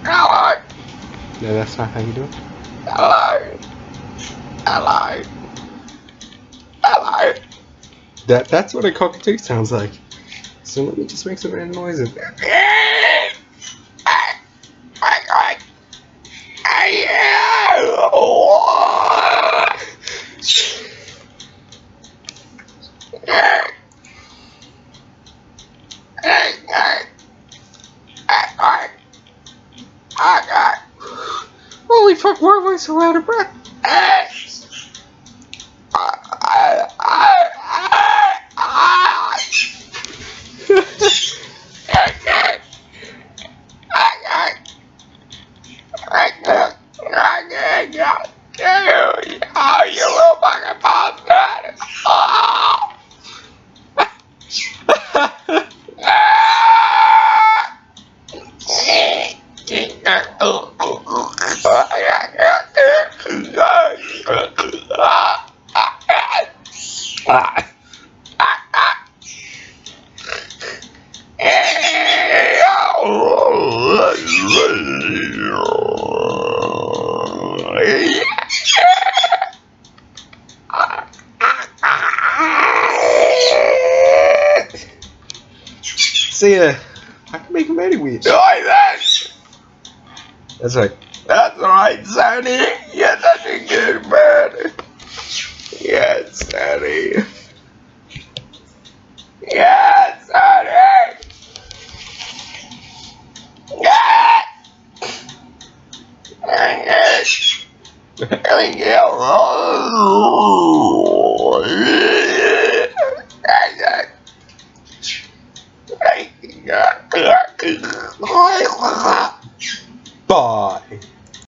Hello. No, that's not how you do it. Hello. Hello. Hello. That's what a cockatoo sounds like. So let me just make some random noises. Holy fuck, why am I so out of breath? Oh, you little fucking bastard! Oh! See, I can make him any weird. That's right. That's right, Sonny. You're such a good man. Yes, Sonny. Yes, Sonny. Yes. Bye.